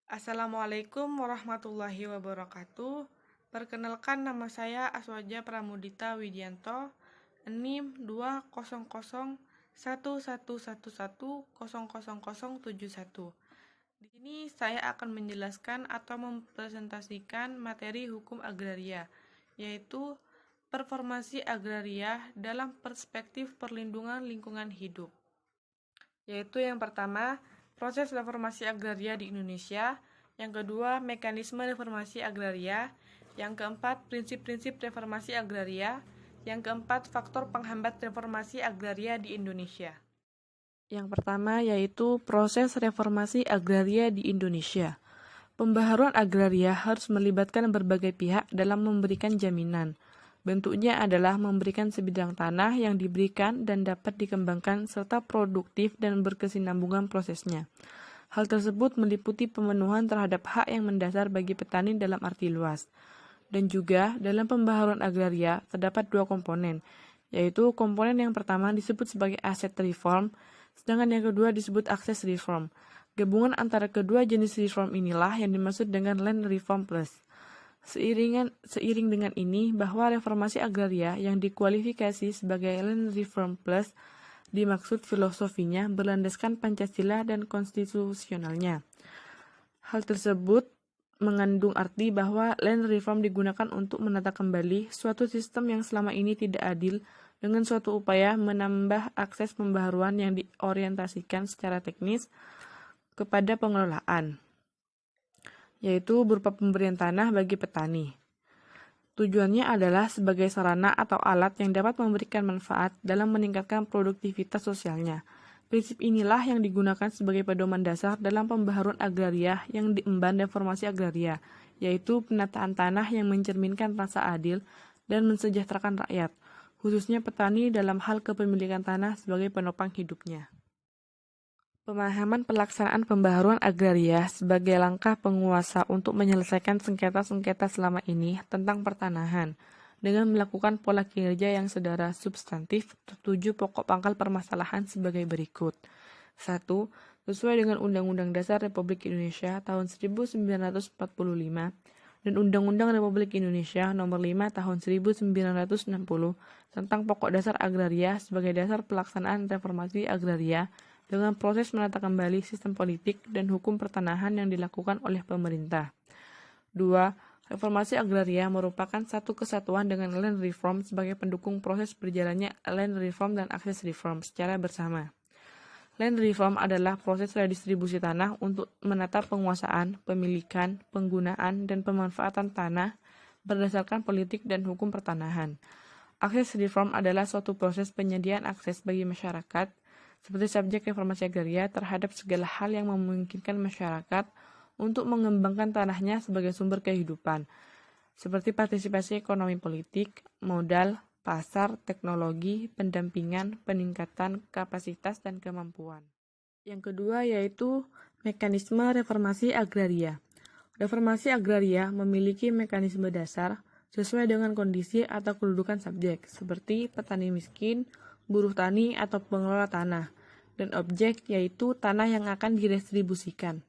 Assalamualaikum warahmatullahi wabarakatuh. Perkenalkan, nama saya Aswaja Pramudita Widianto, NIM 2001111100071. Di sini saya akan menjelaskan atau mempresentasikan materi hukum agraria, yaitu performasi agraria dalam perspektif perlindungan lingkungan hidup. Yaitu yang pertama, proses reformasi agraria di Indonesia, yang kedua, mekanisme reformasi agraria, yang keempat, prinsip-prinsip reformasi agraria, yang keempat, faktor penghambat reformasi agraria di Indonesia. Yang pertama yaitu proses reformasi agraria di Indonesia. Pembaharuan agraria harus melibatkan berbagai pihak dalam memberikan jaminan. Bentuknya adalah memberikan sebidang tanah yang diberikan dan dapat dikembangkan serta produktif dan berkesinambungan prosesnya. Hal tersebut meliputi pemenuhan terhadap hak yang mendasar bagi petani dalam arti luas. Dan juga dalam pembaharuan agraria terdapat dua komponen, yaitu komponen yang pertama disebut sebagai asset reform, sedangkan yang kedua disebut access reform. Gabungan antara kedua jenis reform inilah yang dimaksud dengan land reform plus. Seiring dengan ini, bahwa reformasi agraria yang dikualifikasi sebagai land reform plus dimaksud filosofinya berlandaskan Pancasila dan konstitusionalnya. Hal tersebut mengandung arti bahwa land reform digunakan untuk menata kembali suatu sistem yang selama ini tidak adil dengan suatu upaya menambah akses pembaharuan yang diorientasikan secara teknis kepada pengelolaan, yaitu berupa pemberian tanah bagi petani. Tujuannya adalah sebagai sarana atau alat yang dapat memberikan manfaat dalam meningkatkan produktivitas sosialnya. Prinsip inilah yang digunakan sebagai pedoman dasar dalam pembaharuan agraria yang diemban reformasi agraria, yaitu penataan tanah yang mencerminkan rasa adil dan mensejahterakan rakyat, khususnya petani dalam hal kepemilikan tanah sebagai penopang hidupnya. Pemahaman pelaksanaan pembaharuan agraria sebagai langkah penguasa untuk menyelesaikan sengketa-sengketa selama ini tentang pertanahan, dengan melakukan pola kinerja yang secara substantif tertuju pokok pangkal permasalahan sebagai berikut. 1. Sesuai dengan Undang-Undang Dasar Republik Indonesia tahun 1945 dan Undang-Undang Republik Indonesia Nomor 5 Tahun 1960 tentang pokok dasar agraria sebagai dasar pelaksanaan reformasi agraria dengan proses menata kembali sistem politik dan hukum pertanahan yang dilakukan oleh pemerintah. 2. Reformasi agraria merupakan satu kesatuan dengan land reform sebagai pendukung proses berjalannya land reform dan access reform secara bersama. Land reform adalah proses redistribusi tanah untuk menata penguasaan, pemilikan, penggunaan, dan pemanfaatan tanah berdasarkan politik dan hukum pertanahan. Access reform adalah suatu proses penyediaan akses bagi masyarakat seperti subjek reformasi agraria terhadap segala hal yang memungkinkan masyarakat untuk mengembangkan tanahnya sebagai sumber kehidupan, seperti partisipasi ekonomi politik, modal, pasar, teknologi, pendampingan, peningkatan kapasitas dan kemampuan. Yang kedua yaitu mekanisme reformasi agraria. Reformasi agraria memiliki mekanisme dasar sesuai dengan kondisi atau kedudukan subjek, seperti petani miskin, buruh tani atau pengelola tanah, dan objek yaitu tanah yang akan didistribusikan.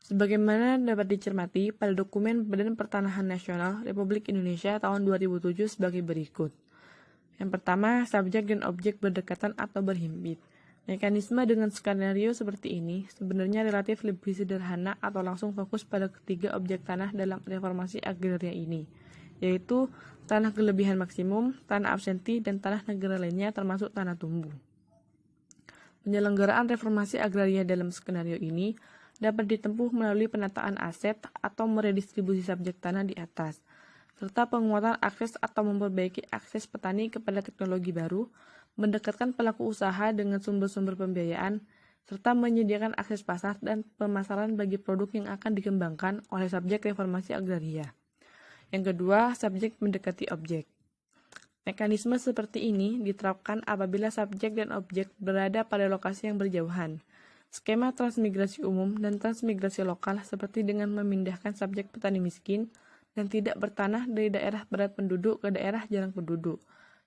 Sebagaimana dapat dicermati pada dokumen Badan Pertanahan Nasional Republik Indonesia tahun 2007 sebagai berikut. Yang pertama, subjek dan objek berdekatan atau berhimpit. Mekanisme dengan skenario seperti ini sebenarnya relatif lebih sederhana atau langsung fokus pada ketiga objek tanah dalam reformasi agraria ini, yaitu tanah kelebihan maksimum, tanah absenti, dan tanah negara lainnya termasuk tanah tumbuh. Penyelenggaraan reformasi agraria dalam skenario ini dapat ditempuh melalui penataan aset atau meredistribusi subjek tanah di atas, serta penguatan akses atau memperbaiki akses petani kepada teknologi baru, mendekatkan pelaku usaha dengan sumber-sumber pembiayaan, serta menyediakan akses pasar dan pemasaran bagi produk yang akan dikembangkan oleh subjek reformasi agraria. Yang kedua, subjek mendekati objek. Mekanisme seperti ini diterapkan apabila subjek dan objek berada pada lokasi yang berjauhan. Skema transmigrasi umum dan transmigrasi lokal seperti dengan memindahkan subjek petani miskin dan tidak bertanah dari daerah padat penduduk ke daerah jarang penduduk,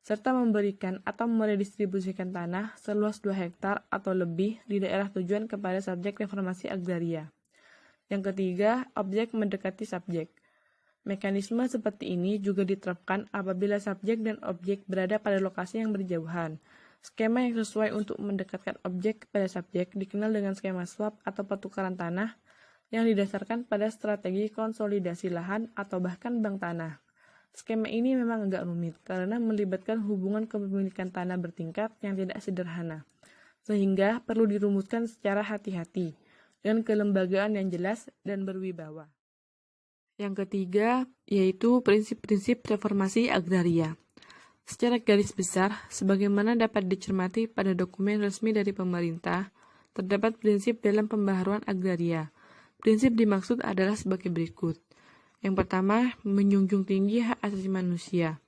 serta memberikan atau meredistribusikan tanah seluas 2 hektar atau lebih di daerah tujuan kepada subjek reformasi agraria. Yang ketiga, objek mendekati subjek. Mekanisme seperti ini juga diterapkan apabila subjek dan objek berada pada lokasi yang berjauhan. Skema yang sesuai untuk mendekatkan objek kepada subjek dikenal dengan skema swap atau pertukaran tanah yang didasarkan pada strategi konsolidasi lahan atau bahkan bank tanah. Skema ini memang agak rumit karena melibatkan hubungan kepemilikan tanah bertingkat yang tidak sederhana, sehingga perlu dirumuskan secara hati-hati dengan kelembagaan yang jelas dan berwibawa. Yang ketiga, yaitu prinsip-prinsip reformasi agraria. Secara garis besar, sebagaimana dapat dicermati pada dokumen resmi dari pemerintah, terdapat prinsip dalam pembaharuan agraria. Prinsip dimaksud adalah sebagai berikut. Yang pertama, menjunjung tinggi hak asasi manusia,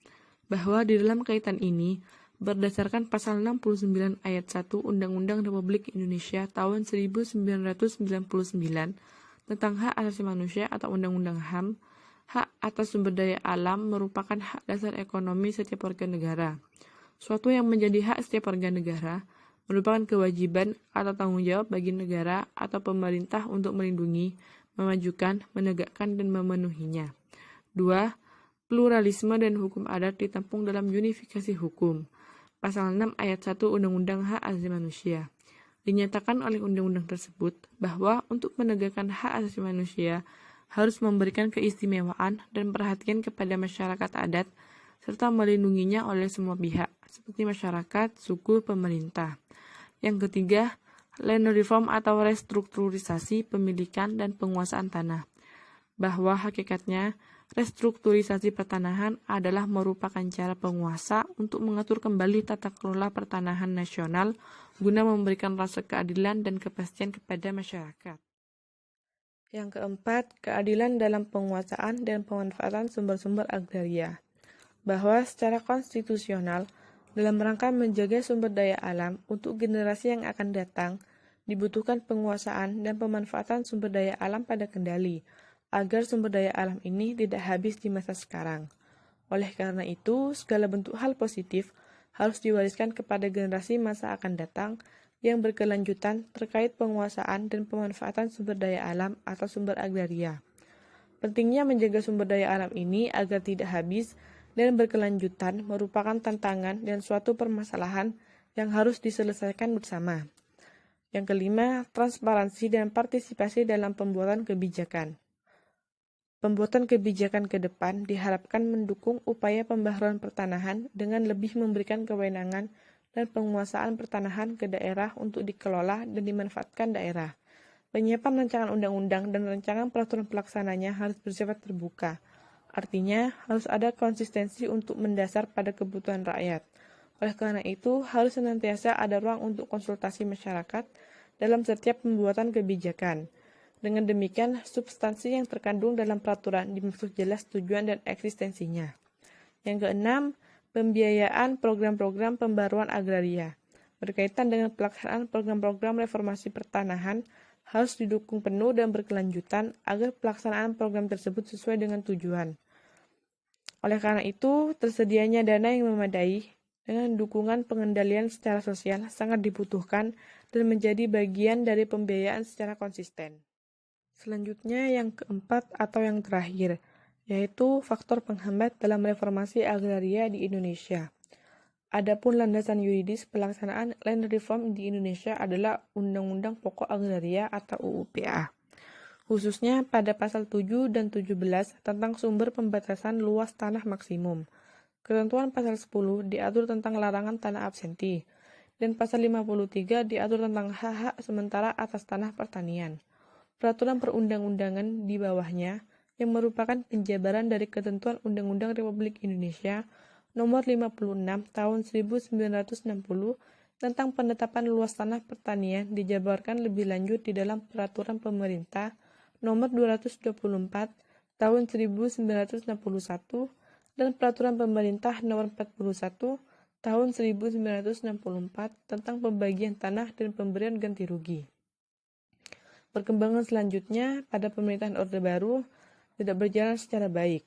bahwa di dalam kaitan ini, berdasarkan pasal 69 ayat 1 Undang-Undang Republik Indonesia tahun 1999, tentang hak asasi manusia atau Undang-Undang HAM, hak atas sumber daya alam merupakan hak dasar ekonomi setiap warga negara. Suatu yang menjadi hak setiap warga negara merupakan kewajiban atau tanggung jawab bagi negara atau pemerintah untuk melindungi, memajukan, menegakkan, dan memenuhinya. 2. Pluralisme dan hukum adat ditampung dalam unifikasi hukum. Pasal 6 ayat 1 Undang-Undang Hak Asasi Manusia. Dinyatakan oleh undang-undang tersebut bahwa untuk menegakkan hak asasi manusia harus memberikan keistimewaan dan perhatian kepada masyarakat adat serta melindunginya oleh semua pihak seperti masyarakat, suku, pemerintah. Yang ketiga, land reform atau restrukturisasi pemilikan dan penguasaan tanah. Bahwa hakikatnya restrukturisasi pertanahan adalah merupakan cara penguasa untuk mengatur kembali tata kelola pertanahan nasional guna memberikan rasa keadilan dan kepastian kepada masyarakat. Yang keempat, keadilan dalam penguasaan dan pemanfaatan sumber-sumber agraria. Bahwa secara konstitusional, dalam rangka menjaga sumber daya alam untuk generasi yang akan datang, dibutuhkan penguasaan dan pemanfaatan sumber daya alam pada kendali, agar sumber daya alam ini tidak habis di masa sekarang. Oleh karena itu, segala bentuk hal positif harus diwariskan kepada generasi masa akan datang yang berkelanjutan terkait penguasaan dan pemanfaatan sumber daya alam atau sumber agraria. Pentingnya menjaga sumber daya alam ini agar tidak habis dan berkelanjutan merupakan tantangan dan suatu permasalahan yang harus diselesaikan bersama. Yang kelima, transparansi dan partisipasi dalam pembuatan kebijakan. Pembuatan kebijakan ke depan diharapkan mendukung upaya pembaharuan pertanahan dengan lebih memberikan kewenangan dan penguasaan pertanahan ke daerah untuk dikelola dan dimanfaatkan daerah. Penyiapan rancangan undang-undang dan rancangan peraturan pelaksananya harus bersifat terbuka. Artinya, harus ada konsistensi untuk mendasar pada kebutuhan rakyat. Oleh karena itu, harus senantiasa ada ruang untuk konsultasi masyarakat dalam setiap pembuatan kebijakan. Dengan demikian, substansi yang terkandung dalam peraturan dimaksud jelas tujuan dan eksistensinya. Yang keenam, pembiayaan program-program pembaruan agraria. Berkaitan dengan pelaksanaan program-program reformasi pertanahan, harus didukung penuh dan berkelanjutan agar pelaksanaan program tersebut sesuai dengan tujuan. Oleh karena itu, tersedianya dana yang memadai dengan dukungan pengendalian secara sosial sangat dibutuhkan dan menjadi bagian dari pembiayaan secara konsisten. Selanjutnya yang keempat atau yang terakhir, yaitu faktor penghambat dalam reformasi agraria di Indonesia. Adapun landasan yuridis pelaksanaan land reform di Indonesia adalah Undang-Undang Pokok Agraria atau UUPA. Khususnya pada pasal 7 dan 17 tentang sumber pembatasan luas tanah maksimum. Ketentuan pasal 10 diatur tentang larangan tanah absenti, dan pasal 53 diatur tentang hak-hak sementara atas tanah pertanian. Peraturan perundang-undangan di bawahnya yang merupakan penjabaran dari ketentuan Undang-Undang Republik Indonesia Nomor 56 Tahun 1960 tentang penetapan luas tanah pertanian dijabarkan lebih lanjut di dalam Peraturan Pemerintah Nomor 224 Tahun 1961 dan Peraturan Pemerintah Nomor 41 Tahun 1964 tentang pembagian tanah dan pemberian ganti rugi. Perkembangan selanjutnya pada pemerintahan Orde Baru tidak berjalan secara baik.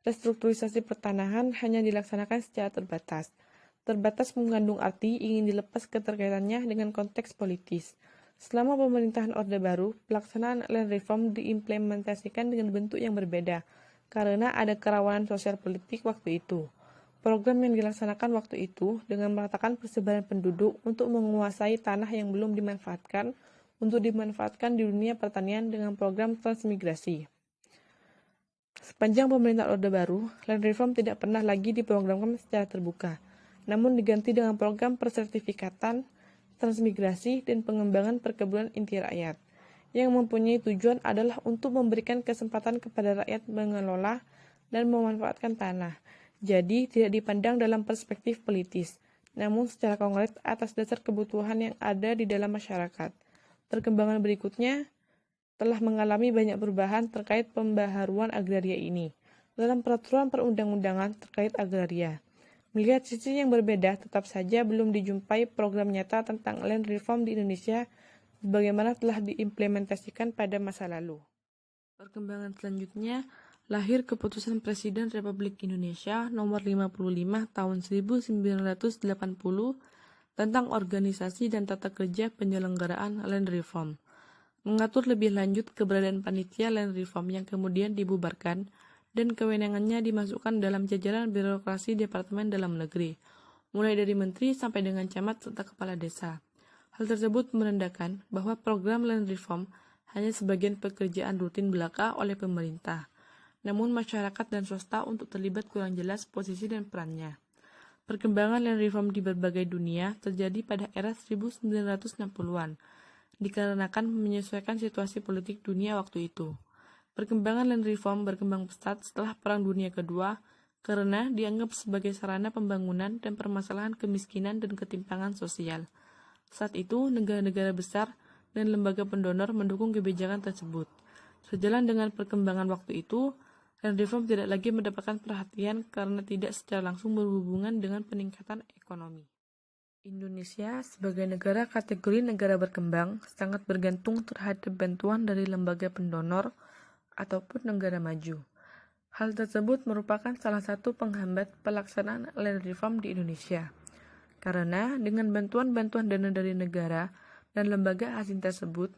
Restrukturisasi pertanahan hanya dilaksanakan secara terbatas. Terbatas mengandung arti ingin dilepas keterkaitannya dengan konteks politis. Selama pemerintahan Orde Baru, pelaksanaan land reform diimplementasikan dengan bentuk yang berbeda, karena ada kerawanan sosial politik waktu itu. Program yang dilaksanakan waktu itu dengan meratakan persebaran penduduk untuk menguasai tanah yang belum dimanfaatkan untuk dimanfaatkan di dunia pertanian dengan program transmigrasi. Sepanjang pemerintahan Orde Baru, land reform tidak pernah lagi diprogramkan secara terbuka, namun diganti dengan program persertifikatan, transmigrasi, dan pengembangan perkebunan inti rakyat, yang mempunyai tujuan adalah untuk memberikan kesempatan kepada rakyat mengelola dan memanfaatkan tanah. Jadi, tidak dipandang dalam perspektif politis, namun secara konkret atas dasar kebutuhan yang ada di dalam masyarakat. Perkembangan berikutnya telah mengalami banyak perubahan terkait pembaharuan agraria ini dalam peraturan perundang-undangan terkait agraria. Melihat sisi yang berbeda, tetap saja belum dijumpai program nyata tentang land reform di Indonesia sebagaimana telah diimplementasikan pada masa lalu. Perkembangan selanjutnya, lahir Keputusan Presiden Republik Indonesia Nomor 55 Tahun 1980 tentang organisasi dan tata kerja penyelenggaraan land reform, mengatur lebih lanjut keberadaan panitia land reform yang kemudian dibubarkan dan kewenangannya dimasukkan dalam jajaran birokrasi Departemen Dalam Negeri, mulai dari menteri sampai dengan camat serta kepala desa. Hal tersebut menandakan bahwa program land reform hanya sebagian pekerjaan rutin belaka oleh pemerintah, namun masyarakat dan swasta untuk terlibat kurang jelas posisi dan perannya. Perkembangan land reform di berbagai dunia terjadi pada era 1960-an, dikarenakan menyesuaikan situasi politik dunia waktu itu. Perkembangan land reform berkembang pesat setelah Perang Dunia Kedua karena dianggap sebagai sarana pembangunan dan permasalahan kemiskinan dan ketimpangan sosial. Saat itu, negara-negara besar dan lembaga pendonor mendukung kebijakan tersebut. Sejalan dengan perkembangan waktu itu, land reform tidak lagi mendapatkan perhatian karena tidak secara langsung berhubungan dengan peningkatan ekonomi. Indonesia sebagai negara kategori negara berkembang sangat bergantung terhadap bantuan dari lembaga pendonor ataupun negara maju. Hal tersebut merupakan salah satu penghambat pelaksanaan land reform di Indonesia. Karena dengan bantuan-bantuan dana dari negara dan lembaga asing tersebut,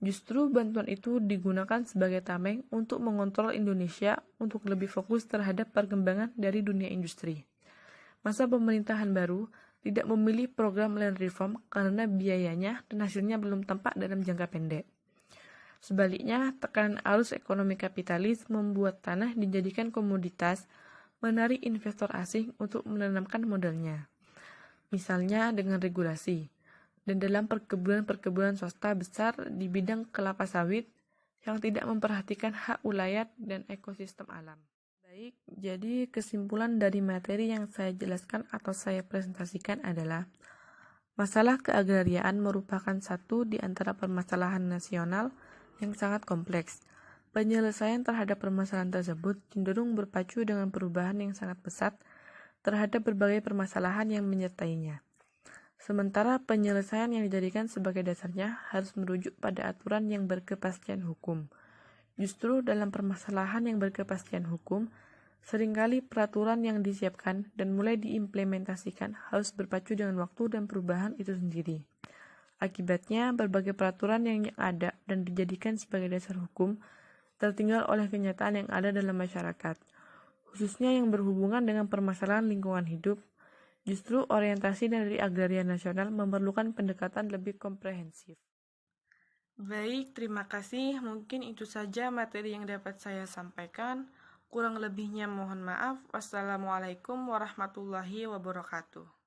justru bantuan itu digunakan sebagai tameng untuk mengontrol Indonesia untuk lebih fokus terhadap perkembangan dari dunia industri. Masa pemerintahan baru tidak memilih program land reform karena biayanya dan hasilnya belum tampak dalam jangka pendek. Sebaliknya, tekanan arus ekonomi kapitalis membuat tanah dijadikan komoditas, menarik investor asing untuk menanamkan modalnya. Misalnya dengan regulasi. Dan dalam perkebunan swasta besar di bidang kelapa sawit yang tidak memperhatikan hak ulayat dan ekosistem alam. Baik, jadi kesimpulan dari materi yang saya jelaskan atau saya presentasikan adalah masalah keagrariaan merupakan satu di antara permasalahan nasional yang sangat kompleks. Penyelesaian terhadap permasalahan tersebut cenderung berpacu dengan perubahan yang sangat pesat terhadap berbagai permasalahan yang menyertainya. Sementara penyelesaian yang dijadikan sebagai dasarnya harus merujuk pada aturan yang berkepastian hukum. Justru dalam permasalahan yang berkepastian hukum, seringkali peraturan yang disiapkan dan mulai diimplementasikan harus berpacu dengan waktu dan perubahan itu sendiri. Akibatnya, berbagai peraturan yang ada dan dijadikan sebagai dasar hukum tertinggal oleh kenyataan yang ada dalam masyarakat, khususnya yang berhubungan dengan permasalahan lingkungan hidup. Justru orientasi dari agraria nasional memerlukan pendekatan lebih komprehensif. Baik, terima kasih. Mungkin itu saja materi yang dapat saya sampaikan. Kurang lebihnya mohon maaf. Wassalamualaikum warahmatullahi wabarakatuh.